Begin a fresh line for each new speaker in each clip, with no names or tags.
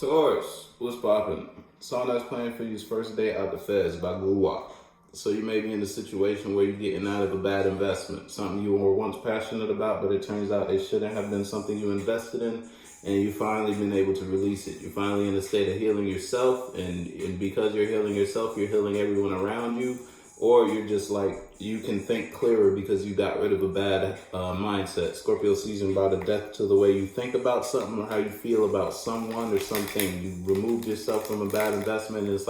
Taurus, what's poppin'? Song that's playing for you's First Day Out the Feds by Duality. So you may be in a situation where you're getting out of a bad investment, something you were once passionate about, but it turns out it shouldn't have been something you invested in, and you finally been able to release it. You're finally in a state of healing yourself, and because you're healing yourself, you're healing everyone around you, or you're just like, you can think clearer because you got rid of a bad mindset. Scorpio season brought a death to the way you think about something or how you feel about someone or something. You removed yourself from a bad investment, and it's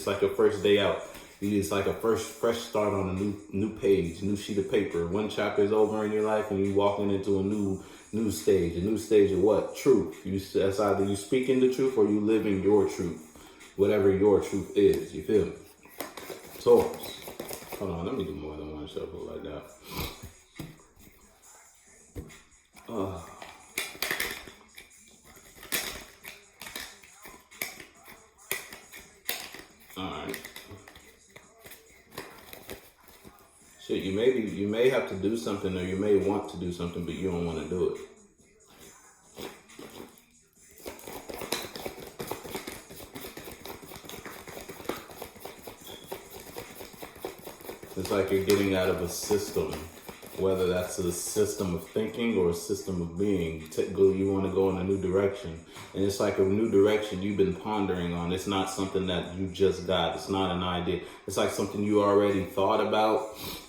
like your first day out. It's like a fresh start on a new page, new sheet of paper. One chapter is over in your life, and you walking into a new stage. A new stage of what? Truth. That's either you speaking the truth or you living your truth, whatever your truth is. You feel me? Taurus. Hold on, let me do more than one shuffle like that. Alright. Shit, you may have to do something, or you may want to do something, but you don't want to do it. It's like you're getting out of a system, whether that's a system of thinking or a system of being. You want to go in a new direction. And it's like a new direction you've been pondering on. It's not something that you just got. It's not an idea. It's like something you already thought about,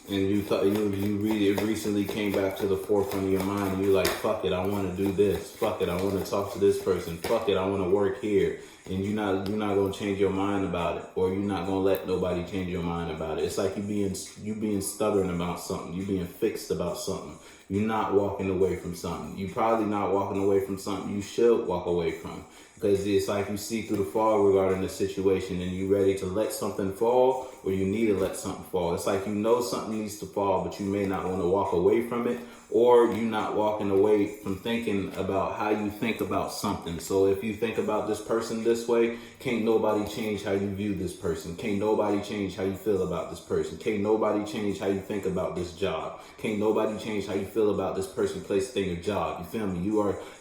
and it recently came back to the forefront of your mind, and you're like, fuck it, I want to do this. Fuck it, I want to talk to this person. Fuck it, I want to work here. And you're not gonna change your mind about it, or you're not gonna let nobody change your mind about it. It's like you being stubborn about something, you being fixed about something. You're not walking away from something. You're probably not walking away from something you should walk away from, because it's like you see through the fog regarding the situation, and you're ready to let something fall, or you need to let something fall. It's like you know something needs to fall, but you may not want to walk away from it, or you're not walking away from thinking about how you think about something. So if you think about this person this way, can't nobody change how you view this person. Can't nobody change how you feel about this person. Can't nobody change how you think about this job. Can't nobody change how you feel about this person, place, thing, or job. You feel me?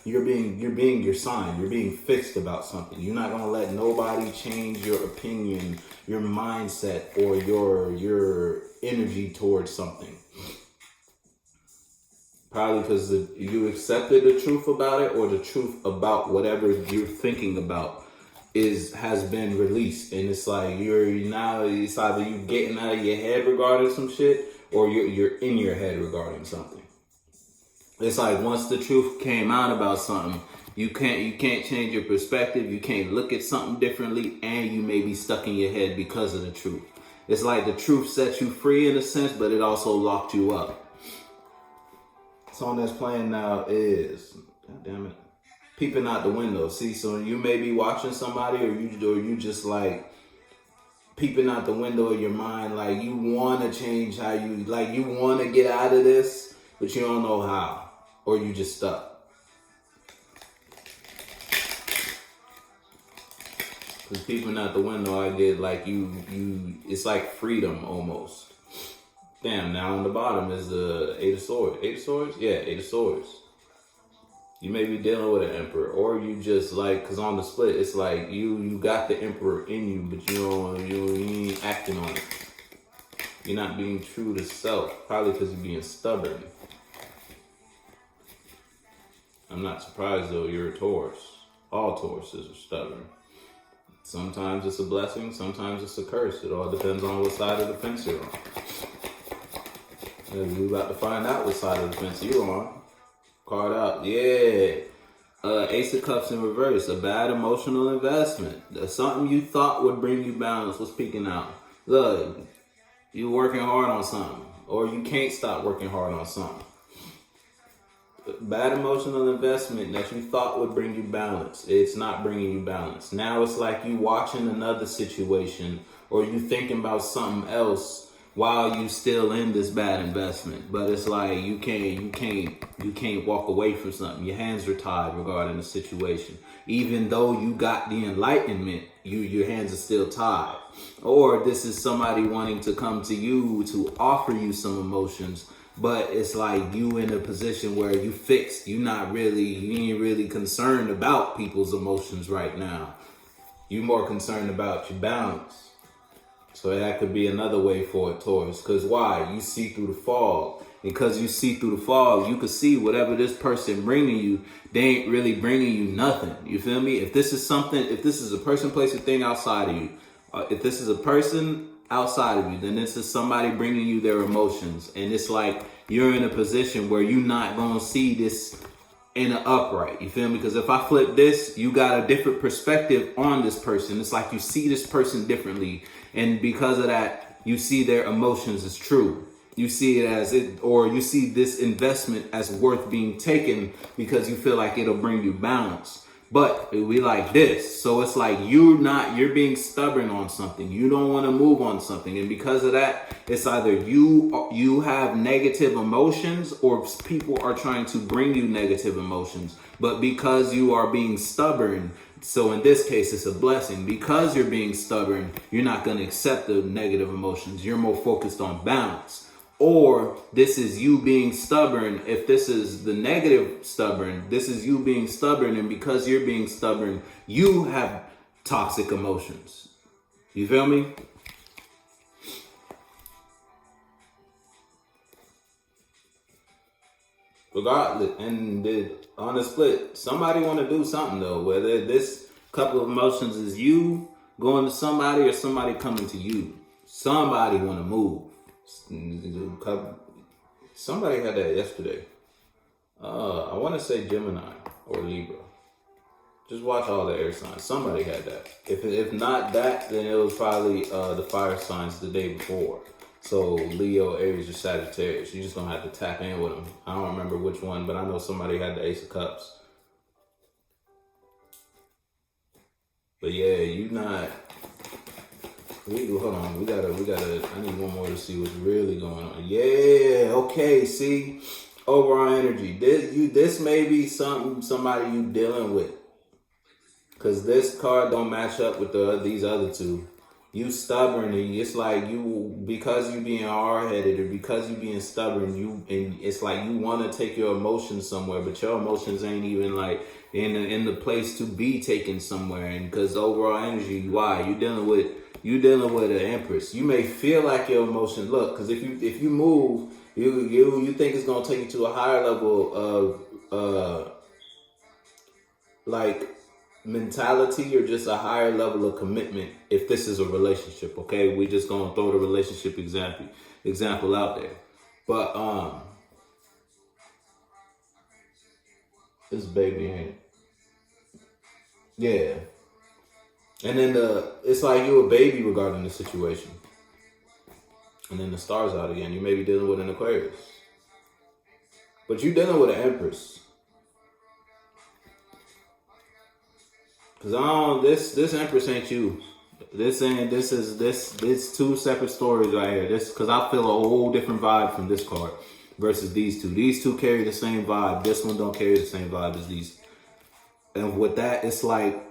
You're being your sign. You're being fixed about something. You're not gonna let nobody change your opinion, your mindset, or your energy towards something. Probably because you accepted the truth about it, or the truth about whatever you're thinking about has been released, and it's like it's either you getting out of your head regarding some shit, or you're in your head regarding something. It's like once the truth came out about something, you can't change your perspective. You can't look at something differently, and you may be stuck in your head because of the truth. It's like the truth set you free in a sense, but it also locked you up. Song that's playing now is, God damn it, Peeping Out the Window. See, so you may be watching somebody, or you just like peeping out the window of your mind, like you want to change how you want to get out of this, but you don't know how, or you just stuck. Because peeping out the window, I get like it's like freedom almost. Damn, now on the bottom is the Eight of Swords. Eight of Swords? Yeah, Eight of Swords. You may be dealing with an Emperor, or you just like, because on the split, it's like you got the Emperor in you, but you ain't acting on it. You're not being true to self, probably because you're being stubborn. I'm not surprised though, you're a Taurus. All Tauruses are stubborn. Sometimes it's a blessing, sometimes it's a curse. It all depends on what side of the fence you're on. We're about to find out what side of the fence you're on. Card out. Yeah. Ace of Cups in reverse. A bad emotional investment. Something you thought would bring you balance was peeking out. Look, you working hard on something, or you can't stop working hard on something. Bad emotional investment that you thought would bring you balance. It's not bringing you balance. Now it's like you watching another situation, or you thinking about something else while you still in this bad investment. But it's like you can't walk away from something. Your hands are tied regarding the situation. Even though you got the enlightenment, your hands are still tied. Or this is somebody wanting to come to you to offer you some emotions, but it's like you in a position where you fixed. You ain't really concerned about people's emotions right now. You more concerned about your balance. So that could be another way for it, Taurus. Because why? You see through the fog. Because you see through the fog, you can see whatever this person bringing you, they ain't really bringing you nothing. You feel me? If this is a person, place, or thing outside of you, if this is a person outside of you, then this is somebody bringing you their emotions. And it's like you're in a position where you're not going to see this in an upright. You feel me? Because if I flip this, you got a different perspective on this person. It's like you see this person differently. And because of that, you see their emotions as true. You see it as or you see this investment as worth being taken because you feel like it'll bring you balance. But we like this. So it's like you're being stubborn on something. You don't want to move on something. And because of that, it's either you have negative emotions or people are trying to bring you negative emotions. But because you are being stubborn, so in this case, it's a blessing. Because you're being stubborn, you're not going to accept the negative emotions. You're more focused on balance. Or this is you being stubborn. If this is the negative stubborn, this is you being stubborn. And because you're being stubborn, you have toxic emotions. You feel me? Regardless, and on the split, somebody want to do something though. Whether this couple of emotions is you going to somebody or somebody coming to you. Somebody want to move. Somebody had that yesterday. I want to say Gemini or Libra. Just watch all the air signs. Somebody had that. If not that, then it was probably the fire signs the day before. So Leo, Aries, or Sagittarius. You just gonna have to tap in with them. I don't remember which one, but I know somebody had the Ace of Cups. But yeah, you not. Hold on. We gotta. I need one more to see what's really going on. Yeah. Okay. See, overall energy. This may be somebody you dealing with, cause this card don't match up with these other two. You stubborn, and it's like because you being hard-headed or because you being stubborn, and it's like you want to take your emotions somewhere, but your emotions ain't even like in the place to be taken somewhere. And because overall energy, why you dealing with an Empress. You may feel like your emotions. Look, because if you move, you think it's gonna take you to a higher level of like mentality or just a higher level of commitment if this is a relationship. Okay, we just gonna throw the relationship example out there. But this baby ain't. Yeah. And then it's like you a baby regarding the situation. And then the stars out again. You may be dealing with an Aquarius. But you dealing with an Empress. Cause this Empress ain't you. This two separate stories right here. Cause I feel a whole different vibe from this card versus these two. These two carry the same vibe. This one don't carry the same vibe as these. And with that, it's like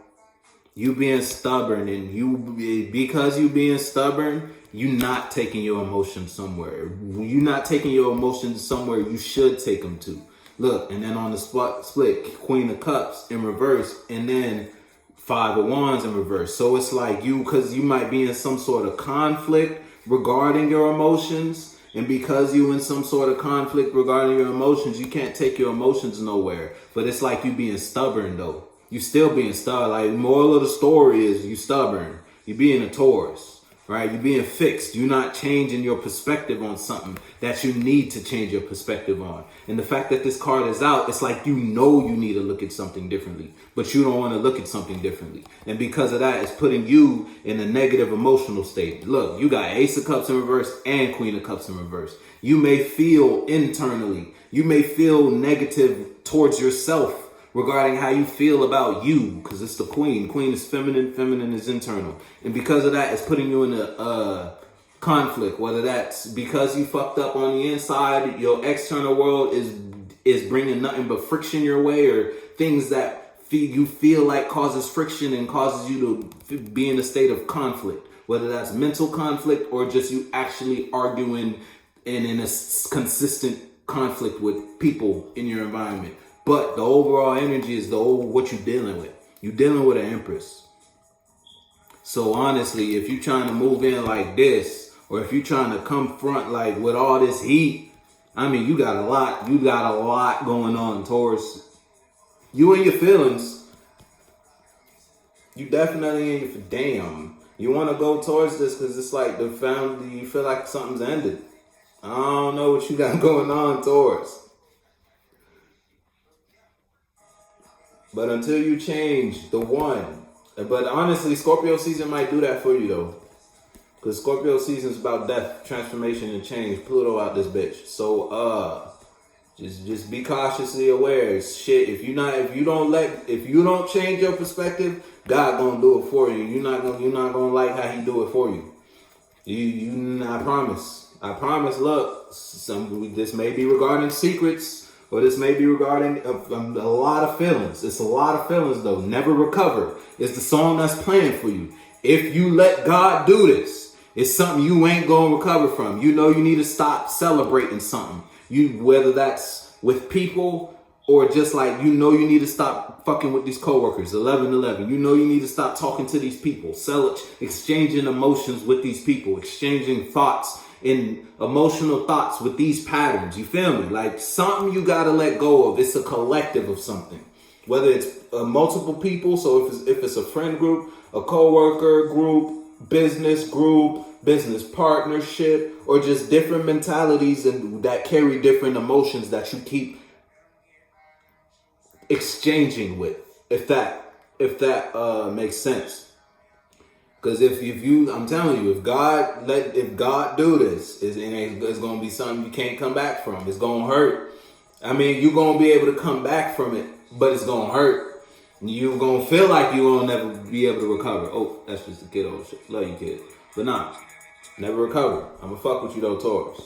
you being stubborn, and because you being stubborn, you not taking your emotions somewhere. You not taking your emotions somewhere you should take them to. Look, and then on the split, Queen of Cups in reverse, and then Five of Wands in reverse. So it's like because you might be in some sort of conflict regarding your emotions. And because you in some sort of conflict regarding your emotions, you can't take your emotions nowhere. But it's like you being stubborn though. You still being stubborn. Like moral of the story is you stubborn. You being a Taurus, right? You being fixed. You're not changing your perspective on something that you need to change your perspective on. And the fact that this card is out, it's like you need to look at something differently, but you don't want to look at something differently. And because of that, it's putting you in a negative emotional state. Look, you got Ace of Cups in reverse and Queen of Cups in reverse. You may feel internally, you may feel negative towards yourself regarding how you feel about you, because it's the Queen. Queen is feminine, feminine is internal. And because of that, it's putting you in a conflict, whether that's because you fucked up on the inside, your external world is bringing nothing but friction your way, or things that you feel like causes friction and causes you to be in a state of conflict, whether that's mental conflict or just you actually arguing and in a consistent conflict with people in your environment. But the overall energy is what you're dealing with. You're dealing with an Empress. So honestly, if you're trying to move in like this, or if you're trying to come front like with all this heat, I mean, you got a lot going on, Taurus. You and your feelings. You definitely in your damn. You want to go towards this because it's like the family, you feel like something's ended. I don't know what you got going on, Taurus. But until you change the one. But honestly, Scorpio season might do that for you though. Because Scorpio season is about death, transformation, and change. Pluto out this bitch. So just be cautiously aware. Shit, if you don't change your perspective, God gonna do it for you. You're not gonna like how He do it for you. I promise. Look, this may be regarding secrets, or this may be regarding a lot of feelings. It's a lot of feelings though. Never recover. It's the song that's playing for you. If you let God do this, it's something you ain't gonna recover from. You know you need to stop celebrating something. Whether that's with people or just like, you need to stop fucking with these coworkers, 11-11. You know you need to stop talking to these people, exchanging emotions with these people, exchanging thoughts and emotional thoughts with these patterns. You feel me? Like something you got to let go of. It's a collective of something, whether it's multiple people. So if it's a friend group, a coworker group, business partnership, or just different mentalities and that carry different emotions that you keep exchanging with, if that makes sense. Because I'm telling you, if God do this, it's gonna be something you can't come back from. It's gonna hurt. I mean, you're gonna be able to come back from it, but it's gonna hurt. You're gonna feel like you won't never be able to recover. Oh, that's just a kid old shit. Love you, kid. But nah, never recover. I'ma fuck with you though, Taurus.